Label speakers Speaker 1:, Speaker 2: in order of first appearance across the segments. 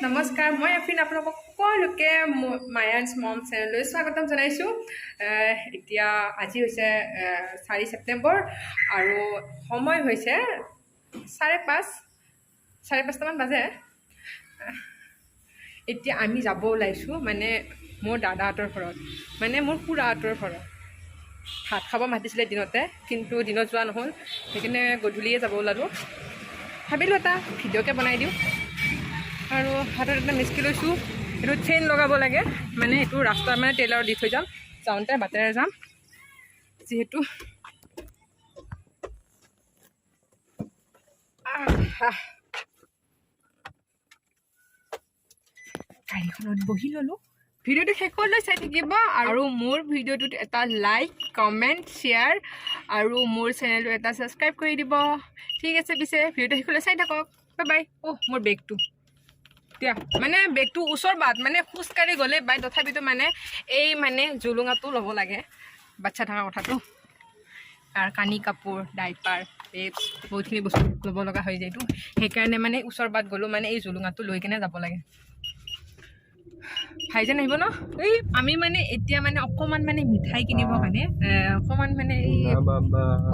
Speaker 1: নমস্কাৰ মই আফিন আপোনালোকক সকলোকে মায়ান্স মম চেনেললৈ স্বাগতম জনাইছোঁ এতিয়া আজি হৈছে 4 ছেপ্টেম্বৰ আৰু সময় হৈছে 5:30মান বাজে এতিয়া আমি যাব ওলাইছোঁ মানে মোৰ দাদাহঁতৰ ঘৰত মানে মোৰ খুৰাহঁতৰ ঘৰত ভাত খাব মাতিছিলে দিনতে কিন্তু দিনত যোৱা নহ'ল সেইকাৰণে গধূলিয়ে যাব ওলালোঁ ভাবিলোঁ এটা ভিডিঅ'কে বনাই দিওঁ আৰু হাতত এটা মিস্কি লৈছোঁ এইটো চেইন লগাব লাগে মানে এইটো ৰাস্তা মানে টেইলাৰত দি থৈ যাম যাওঁতে বাটেৰে যাম যিহেতু গাড়ীখনত বহি ল'লোঁ ভিডিঅ'টো শেষলৈ চাই থাকিব আৰু মোৰ ভিডিঅ'টোত এটা লাইক কমেণ্ট শ্বেয়াৰ আৰু মোৰ চেনেলটো এটা ছাবস্ক্ৰাইব কৰি দিব ঠিক আছে পিছে ভিডিঅ'টো শেষলৈ চাই থাকক বাই বাই মোৰ বেগটো এতিয়া মানে বেগটো ওচৰ বাট মানে খোজকাঢ়ি গ'লে বাই তথাপিতো মানে এই মানে জুলুঙাটো ল'ব লাগে বাচ্ছা থকা কথাটো আৰু কানি কাপোৰ ডাইপাৰ পেপছ বহুতখিনি বস্তু ল'ব লগা হৈ যায়তো সেইকাৰণে মানে ওচৰ বাট গ'লোঁ মানে এই জুলুঙাটো লৈ কেনে যাব লাগে ভাইজান আহিব ন এই আমি মানে এতিয়া মানে অকণমান মানে মিঠাই কিনিবৰ কাৰণে অকণমান মানে এই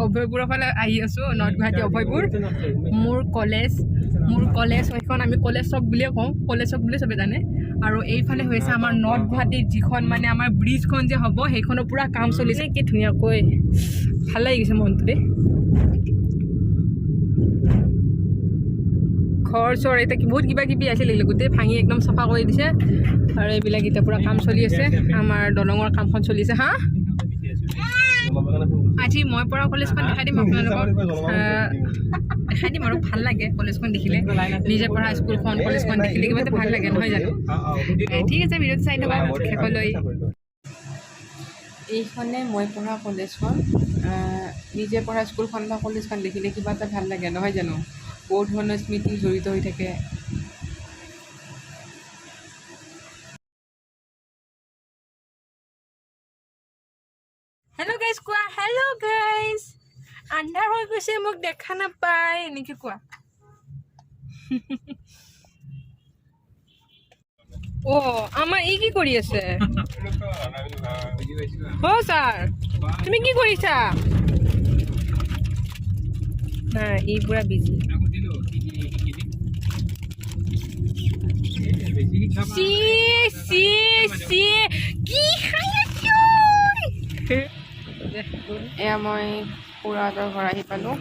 Speaker 1: অভয়পুৰৰ ফালে আহি আছোঁ নৰ্থ গুৱাহাটী অভয়পুৰ মোৰ কলেজ সেইখন আমি কলেজ চক বুলিয়ে কওঁ কলেজ চক বুলি চবে জানে আৰু এইফালে হৈছে আমাৰ নৰ্থ গুৱাহাটীত যিখন মানে আমাৰ ব্ৰিজখন যে হ'ব সেইখনৰ পূৰা কাম চলিছে কি ধুনীয়াকৈ ভাল লাগি গৈছে মনটো দেই ঘৰ চৰ এতিয়া বহুত কিবা কিবি আছিলে গোটেই ভাঙি একদম চাফা কৰি দিছে আৰু এইবিলাক এতিয়া পূৰা কাম চলি আছে আমাৰ দলঙৰ কামখন চলিছে হা আজি মই পঢ়া কলেজখন দেখাই দিম আপোনালোকক দেখাই দিম আৰু ভাল লাগে কলেজখন দেখিলে নিজে পঢ়া স্কুলখন কলেজখন দেখিলে কিবা এটা ভাল লাগে নহয় জানো ঠিক আছে ভিডিঅ'টো চাই থকা শেষলৈ এইখনে মই পঢ়া কলেজখন নিজে পঢ়া স্কুলখন বা কলেজখন দেখিলে কিবা এটা ভাল লাগে নহয় জানো বহুত ধৰণৰ স্মৃতি জড়িত হৈ থাকে হেল্ল' গাইজ কোৱা হেল্ল' গাইজ আন্ধাৰ হৈ গৈছে মোক দেখা নাপায় এনেকৈ কোৱা আমাৰ ই কি কৰি আছে ছাৰ তুমি কি কৰিছা নাই ই পুৰা বিজি এয়া মই খুৰাহঁতৰ ঘৰ আহি পালোঁ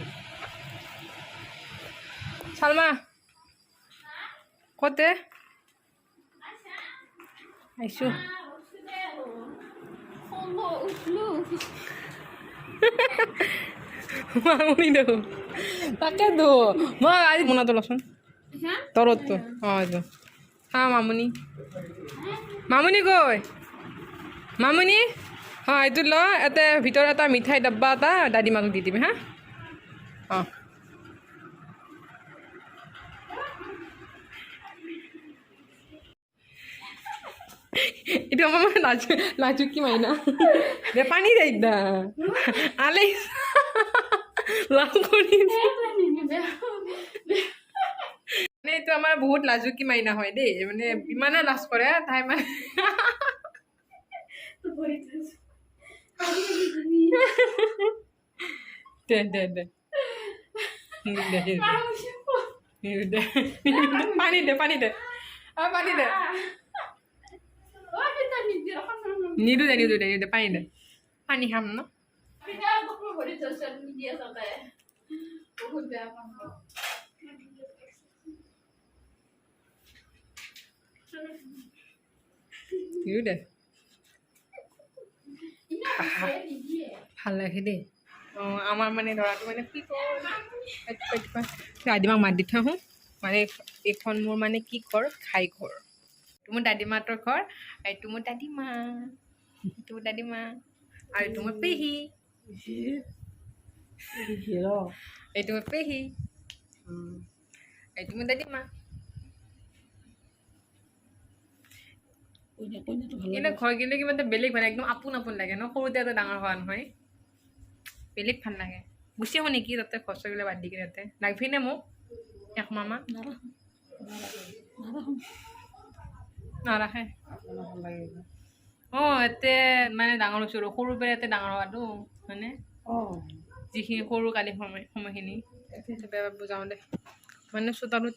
Speaker 1: চালমা ক'তে আহিছোঁ মামনি দেখোন তাকেতো মই আজি মনাটো লচোন তৰতটো এইটো হা মামনি গৈ মামনি এইটো ল এটা ভিতৰত এটা মিঠাই ডাব্বা এটা দাদী মাকক দি দিবি হা itu mama laju gimana dia panik deh dah Alex langsung ini মানে এইটো আমাৰ বহুত লাজুকী মাইনা হয় দেই মানে ইমানে লাজ কৰে তাই মানে দে পানী দে নিদু দে পানী খাম ন দে ভাল লাগে দেই আমাৰ মানে ল'ৰাটো মানে কি দাদীমাক মাত দি থৈ আহোঁ মানে এইখন মোৰ মানে কি ঘৰ খাই ঘৰ এইটো মোৰ দাদীমাহঁতৰ ঘৰ এইটো মোৰ দাদীমা আৰু এইটো মোৰ পেহী এইটো মোৰ পেহী এইটো মোৰ দাদীমা এনে ঘৰ গ'লে কিবা এটা বেলেগ মানে একদম আপোন লাগে ন সৰুতে এটা ডাঙৰ হোৱা নহয় বেলেগ ভাল লাগে গুচি আহোঁ নেকি তাতে ঘৰ চৰিলে বাদ দি কিনে তাতে লাগবি নে মোক এক মামা নাৰাখে অঁ এতে মানে ডাঙৰ হৈছোঁ আৰু সৰুৰ পৰা ইয়াতে ডাঙৰ হোৱাটো হয়নে যিখিনি সৰু কালি সময়খিনি বেয়া বুজাওঁ দে মানে চোতালত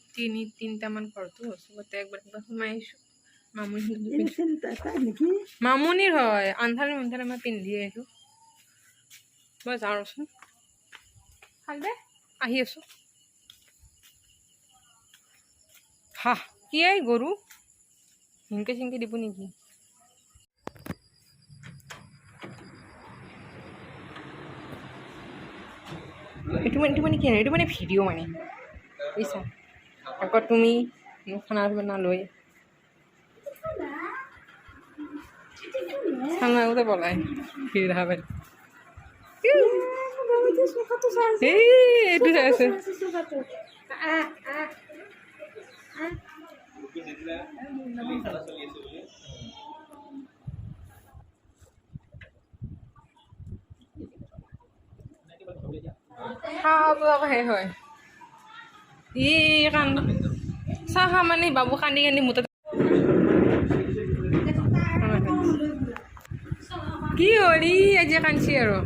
Speaker 1: তিনিটামান ঘৰটো চবতে একবাৰ সোমাই আহিছোঁ মামুনিৰ হয় আন্ধাৰে মই পিন্ধি আহিছোঁ মই যাওঁ ৰচোন ভাল দে আহি আছোঁ হা কি গৰু হিংকে চিংকে দিব নেকি এইটো মানে কি এইটো মানে ভিডিঅ' মানে বুজিছা আকৌ তুমি খানা বানা লৈ খানা আগতে পলাই ভিৰ দেখা পাই এইটো চাই আছে আকৌ সেই হয় ই কান্দ চাহ খা মানে বাবু কান্দি মোৰ তাত কি হৰি আজি কান্দছি আৰু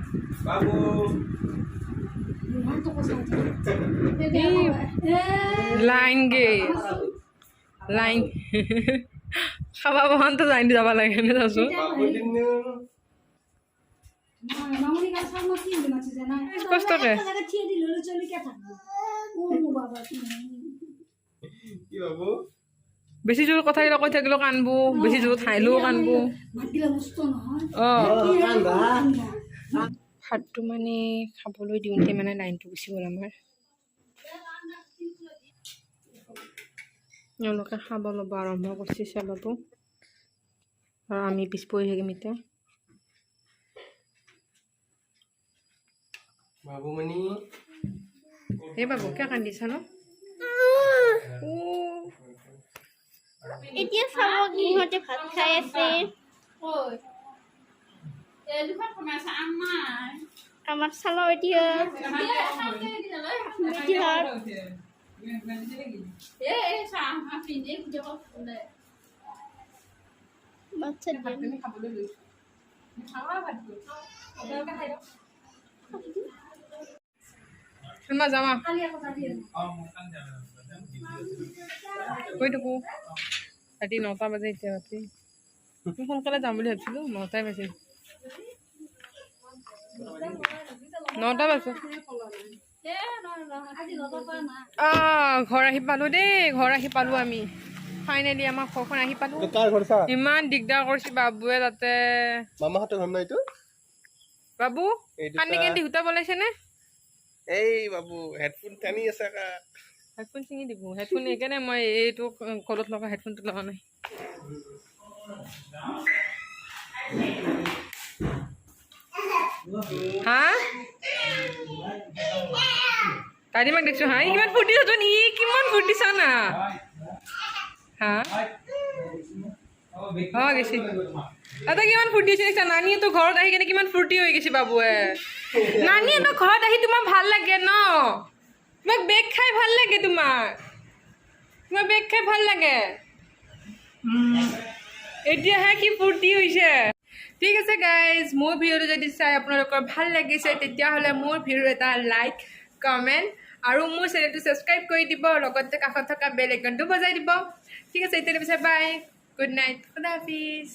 Speaker 1: লাইন গে লাইন খাবা বহানতো লাইন যাব লাগে নে চাচোন কষ্টকে বেছি জোৰ কথাকেইটা কৈ থাকিলেও কান্দবো বেছি জোৰ ঠাইলেও কান্দবো ভাতটো মানে খাবলৈ দিওঁতে মানে লাইনটো গুচি গ'ল আমাৰ এওঁলোকে খাব ল'ব আৰম্ভ কৰিছে চাবাতো আৰু আমি পিছ পৰি থাকিম এতিয়া বাবুমণি এই বাবু কিয় কান্দিছা ন
Speaker 2: এতিয়া চাব ইহঁতে ভাত খাই আছে আমাৰ চালো এতিয়া বাচ্চা
Speaker 1: যামা কৈ থাকো ৰাতি 9টা বাজে এতিয়া ৰাতি সোনকালে যাম বুলি ভাবিছিলোঁ 9টাই বাজে 9টা বাজে ঘৰ আহি পালোঁ দেই ঘৰ আহি পালোঁ আমি ফাইনেলি আমাৰ ঘৰখন আহি পালোঁ ইমান দিগদাৰ কৰিছে বাবুৱে তাতে বাবু কান্দি কান্দি সূতা বলাইছে নে
Speaker 3: এই বাবু হেডফোন টানি আছে কা
Speaker 1: হেডফোন চিঙি দিব হেডফোন সেইকাৰণে মই এইটো কলত লগা হেডফোনটো লগা নাই হা কালিমাক দেখিছোঁ হা কিমান ফুটিছ তোন ই কিমান ফুটিছ না হা অঁ গেছি এটা কিমান ফূৰ্তি হৈছে দেখিছা নানীয়েতো ঘৰত আহি কেনে কিমান ফূৰ্তি হৈ গৈছে বাবুৱে নানীয়েতো ঘৰত আহি তোমাৰ ভাল লাগে ন তোমাক বেগ খাই ভাল লাগে তোমাৰ বেগ খাই ভাল লাগে এতিয়াহে কি ফূৰ্তি হৈছে ঠিক আছে গাইজ মোৰ ভিডিঅ'টো যদি চাই আপোনালোকৰ ভাল লাগিছে তেতিয়াহ'লে মোৰ ভিডিঅ'ত এটা লাইক কমেণ্ট আৰু মোৰ চেনেলটো ছাবস্ক্ৰাইব কৰি দিব লগতে কাষত থকা বেল আইকনটো বজাই দিব ঠিক আছে এতিয়া পিছে বাই গুড নাইট খুদা হাফিজ